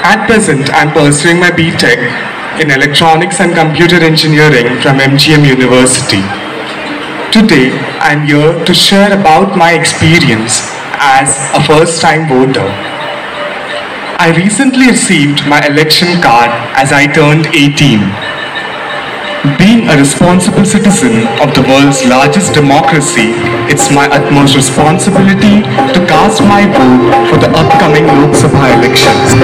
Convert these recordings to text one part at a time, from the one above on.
At present, I am pursuing my B.Tech in Electronics and Computer Engineering from MGM University. Today, I am here to share about my experience as a first-time voter. I recently received my election card as I turned 18. Being a responsible citizen of the world's largest democracy, it's my utmost responsibility to cast my vote for the upcoming Lok Sabha elections.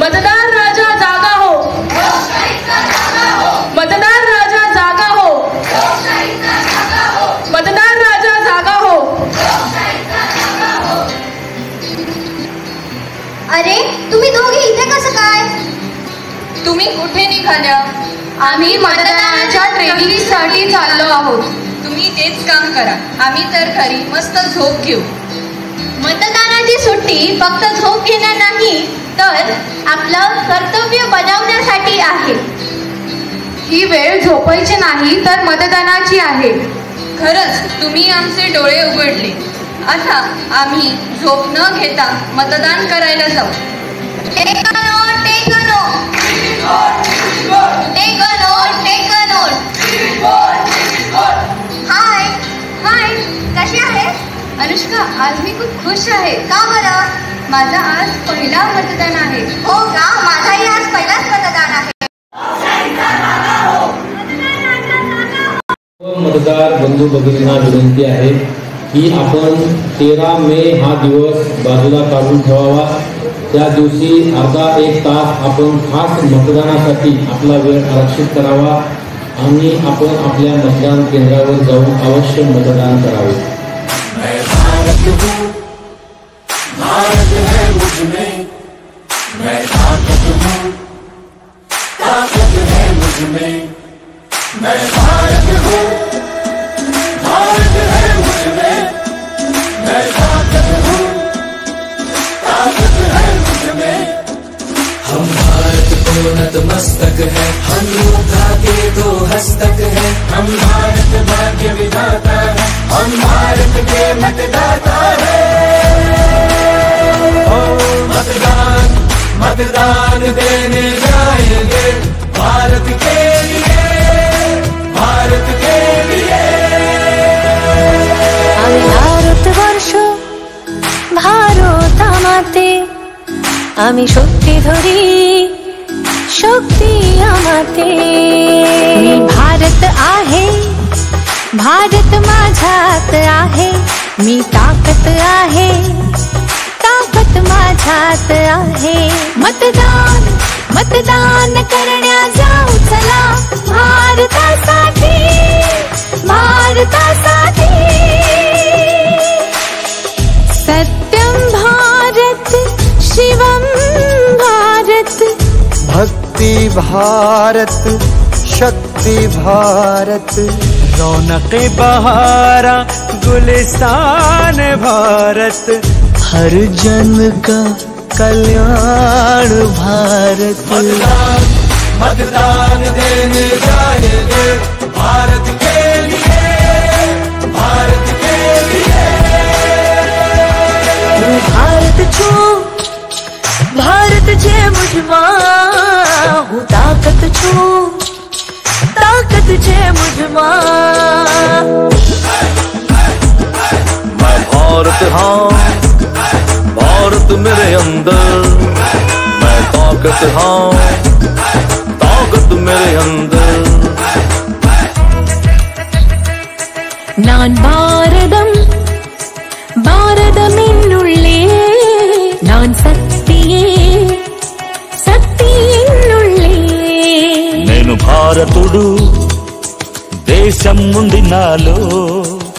मतदान राजा जागा हो, मतदान राजा जागा हो, मतदान राजा जागा हो. अरे तुम्ही दोघे इथे कसं काय? तुम्ही कुठे निघाल्या? आम्ही मतदानाच्या ट्रेनिंगसाठी चाललो आहोत. तुम्ही तेच काम करा, आम्ही तर घरी मस्त झोप घेऊ. मतदानाची सुट्टी फक्त झोप घेणं नाही तर आपलं कर्तव्य बजावण्यासाठी आहे. ही वेळ झोपायची नाही तर मतदानाची आहे. खरंच तुम्ही आमचे डोळे उघडले. आता आम्ही झोप न घेता मतदान करायला जाऊ. Take a note, take a note, take a note, take a note. Hi hi, कशी आहे? अनुष्का, आज मी खूप खुश आहे. का बरं? माझा आज पहिला मतदान आहे. हो का? माझाही आज पहिलाच मतदान आहे. मतदार बंधू भगिनींना विनंती आहे की आपण 13 मे हा दिवस बाजूला काढून ठेवावा. त्या दिवशी अर्धा एक तास आपण खास मतदानासाठी आपला वेळ आरक्षित करावा आणि आपण आपल्या मतदान केंद्रावर जाऊन अवश्य मतदान करावे. भारत है मुझमें, मैं ताकत हूँ, ताकत है मुझमें, मैं भारत हूँ, भारत है मुझमें, मैं ताकत हूँ, ताकत है मुझमें. हम भारत को नतमस्तक है, हम योद्धा के 2 हस्तक है. हम भारत भाग्य विधाता है, हम भारत के मतदाता है. मतदान मतदान देने जाएंगे भारत के लिए, भारत के लिए. आम्ही भारतवर्ष भारता माते, आम्ही शक्ती धरी शक्ती आमाते. मी भारत आहे, भारत माझ्यात आहे. मी ताकद आहे, ताकद माझ्यात आहे. मतदान मतदान करण्या जाऊ चला भारतासाठी, भारतासाठी. सत्यम भारत, शिवम भारत, भक्ति भारत, शक्ति भारत. रौनक बहारा गुलिस्तान भारत, हर जन का कल्याण भारत. मतदान मतदान देने जाएंगे भारत के लिए, भारत के लिए. भारत छो, भारत जे मुझमा हूँ. ताकत छो, ताकत जे मुझमा. मैं भारत हाँ, भारत मेरे अंदर. मैं ताकत हाँ, ताकत मेरे अंदर. नान भारदम, भारदमिन्नुल्ले. नान शक्तिये, शक्तियिन्नुल्ले. నేను భారతుడు, దేశం ఉంది నాలో.